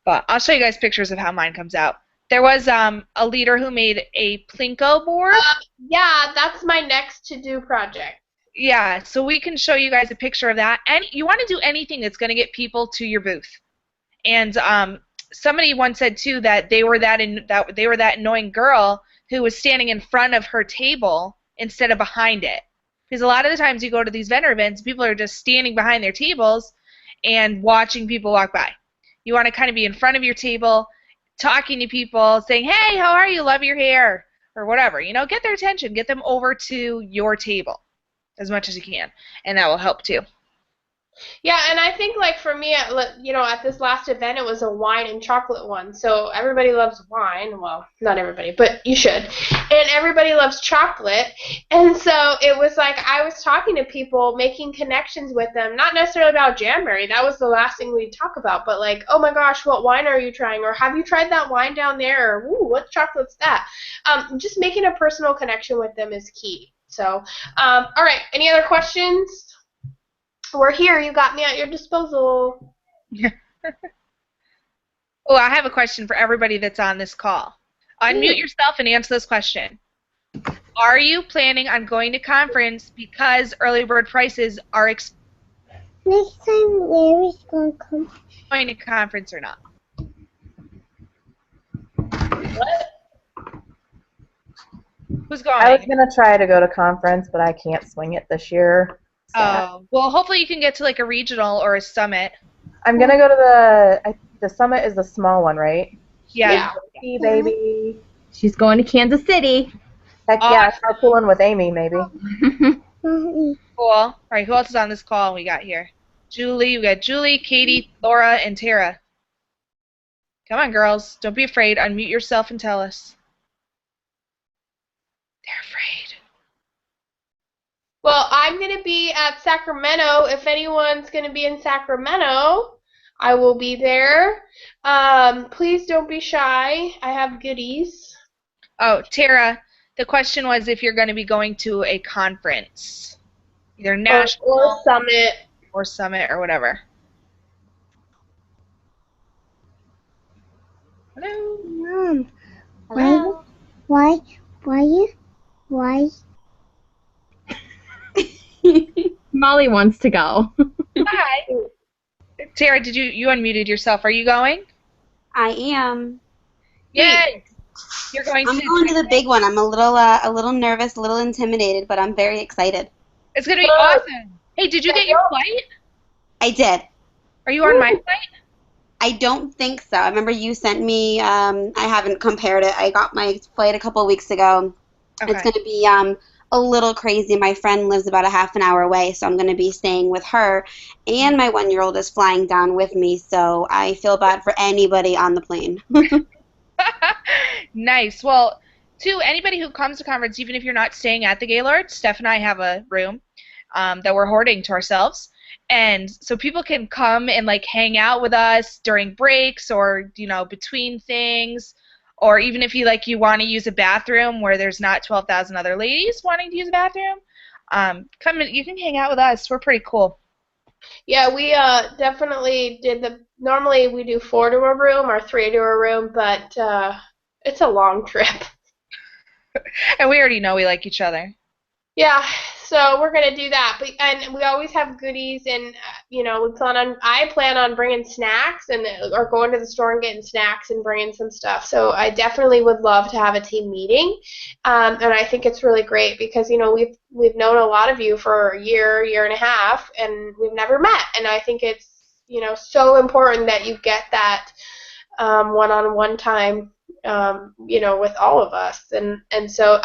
But I'll show you guys pictures of how mine comes out. There was a leader who made a Plinko board. Yeah, that's my next to-do project. Yeah, so we can show you guys a picture of that. And you want to do anything that's going to get people to your booth. And somebody once said too that they were that annoying girl who was standing in front of her table instead of behind it. Because a lot of the times you go to these vendor events, people are just standing behind their tables and watching people walk by. You want to kind of be in front of your table, talking to people, saying, "Hey, how are you? Love your hair," or whatever. You know, get their attention, get them over to your table as much as you can, and that will help too. Yeah, and I think like for me, at this last event, it was a wine and chocolate one. So everybody loves wine. Well, not everybody, but you should. And everybody loves chocolate. And so it was like I was talking to people, making connections with them, not necessarily about Janberry. That was the last thing we'd talk about. But like, oh my gosh, what wine are you trying? Or have you tried that wine down there? Or, ooh, what chocolate's that? Just making a personal connection with them is key. So, all right, any other questions? We're here. You got me at your disposal. Oh, I have a question for everybody that's on this call. Unmute yourself and answer this question. Are you planning on going to conference because early bird prices are Next time Larry's going to come. going to conference or not? What? Who's going? I was going to try to go to conference, but I can't swing it this year. Oh, well, hopefully you can get to like a regional or a summit. I'm going to go to the summit is the small one, right? Yeah. Hey, baby. She's going to Kansas City. Heck yeah, carpooling with Amy, maybe. Cool. All right, who else is on this call we got here? Julie, we got Julie, Katie, Laura, and Tara. Come on, girls. Don't be afraid. Unmute yourself and tell us. They're afraid. Well, I'm going to be at Sacramento. If anyone's going to be in Sacramento, I will be there. Please don't be shy. I have goodies. Oh, Tara, the question was if you're going to be going to a conference, either national Or summit. or summit or whatever. Hello. Mom, Hello. why? Molly wants to go. Hi. Tara, you unmuted yourself? Are you going? I am. Yay! You're going I'm going to the big one. I'm a little nervous, a little intimidated, but I'm very excited. It's gonna be awesome. Hey, did you get your flight? I did. Are you on my flight? I don't think so. I remember you sent me. I haven't compared it. I got my flight a couple of weeks ago. Okay. It's going to be a little crazy. My friend lives about a half an hour away, so I'm going to be staying with her. And my 1-year-old is flying down with me, so I feel bad for anybody on the plane. Nice. Well, to anybody who comes to conference, even if you're not staying at the Gaylord, Steph and I have a room that we're hoarding to ourselves. And so people can come and like hang out with us during breaks or, between things. Or even if you want to use a bathroom where there's not 12,000 other ladies wanting to use a bathroom, come in, you can hang out with us. We're pretty cool. Yeah, we definitely did normally we do 4 to a room or 3 to a room, but it's a long trip. And we already know we like each other. Yeah, so we're gonna do that, and we always have goodies, and I plan on bringing snacks or going to the store and getting snacks and bringing some stuff. So I definitely would love to have a team meeting, and I think it's really great because we've known a lot of you for a year and a half, and we've never met, and I think it's so important that you get that one-on-one time. With all of us, and so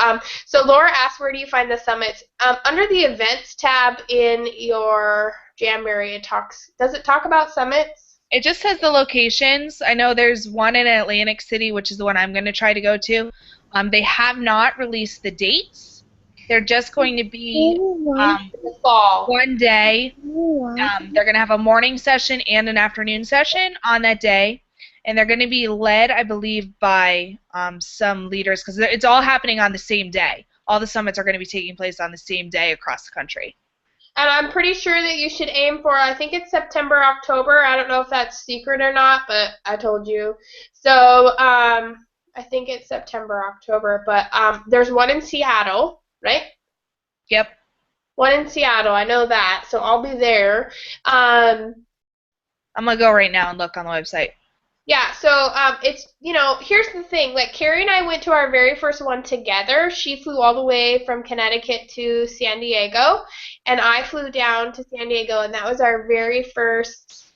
Laura asked, where do you find the summits? Under the events tab in your Jamberry, does it talk about summits? It just says the locations. I know there's one in Atlantic City, which is the one I'm going to try to go to. They have not released the dates. They're just going to be The fall. one day. They're going to have a morning session and an afternoon session on that day. And they're going to be led, I believe, by some leaders because it's all happening on the same day. All the summits are going to be taking place on the same day across the country. And I'm pretty sure that you should aim for, I think it's September, October. I don't know if that's secret or not, but I told you. So I think it's September, October. But there's one in Seattle, right? Yep. One in Seattle. I know that. So I'll be there. I'm going to go right now and look on the website. Yeah, so it's, here's the thing. Like, Carrie and I went to our very first one together. She flew all the way from Connecticut to San Diego, and I flew down to San Diego, and that was our very first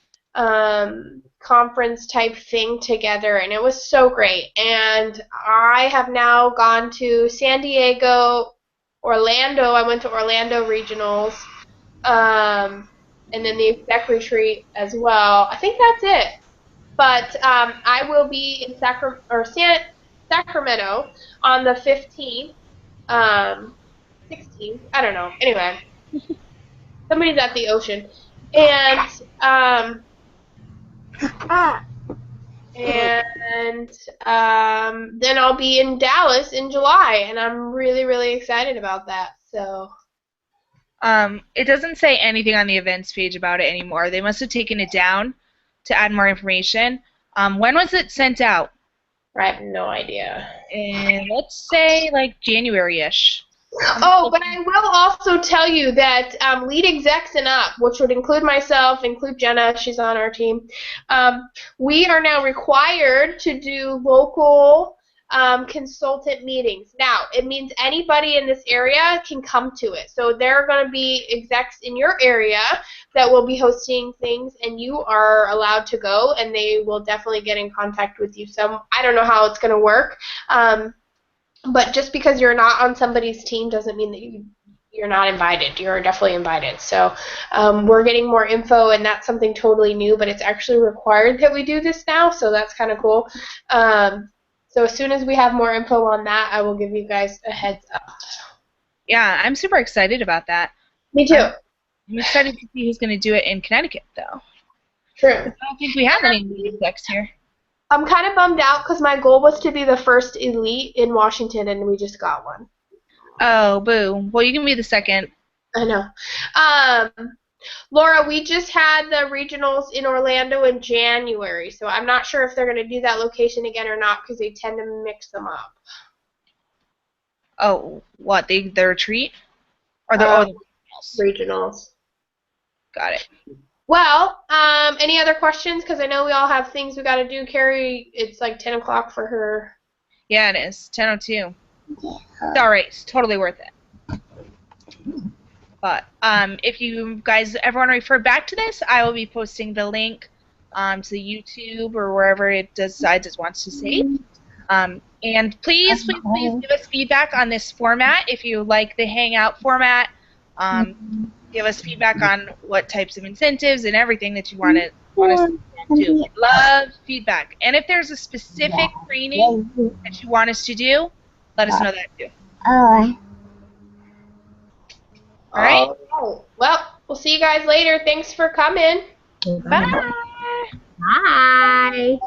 conference type thing together, and it was so great. And I have now gone to San Diego, Orlando. I went to Orlando Regionals, and then the exec retreat as well. I think that's it. But I will be in Sacramento on the 15th, 16th. I don't know. Anyway, somebody's at the ocean, and then I'll be in Dallas in July, and I'm really, really excited about that. So. It doesn't say anything on the events page about it anymore. They must have taken it down to add more information. When was it sent out? I have no idea. And let's say like January-ish. Oh, but I will also tell you that lead execs and up, which would include myself, include Jenna, she's on our team, we are now required to do local consultant meetings. Now, it means anybody in this area can come to it. So there are going to be execs in your area that will be hosting things, and you are allowed to go, and they will definitely get in contact with you. So I don't know how it's going to work, but just because you're not on somebody's team doesn't mean that you're not invited. You're definitely invited. So we're getting more info, and that's something totally new, but it's actually required that we do this now, so that's kind of cool. So as soon as we have more info on that, I will give you guys a heads up. Yeah, I'm super excited about that. Me too. I'm excited to see who's going to do it in Connecticut, though. True. I don't think we have any lead execs here. I'm kind of bummed out because my goal was to be the first elite in Washington, and we just got one. Oh, boo. Well, you can be the second. I know. Laura, we just had the regionals in Orlando in January, so I'm not sure if they're going to do that location again or not because they tend to mix them up. Oh, what? The retreat? Or the regionals? Got it. Well, any other questions? Because I know we all have things we got to do. Carrie, it's like 10 o'clock for her. Yeah, it is. 10:02. It's all right. It's totally worth it. But if you guys ever want to refer back to this, I will be posting the link to YouTube or wherever it decides it wants to save. And please give us feedback on this format. If you like the Hangout format, give us feedback on what types of incentives and everything that you want us to do. We love feedback. And if there's a specific training that you want us to do, let us know that too. All right. Well, we'll see you guys later. Thanks for coming. Bye. Bye.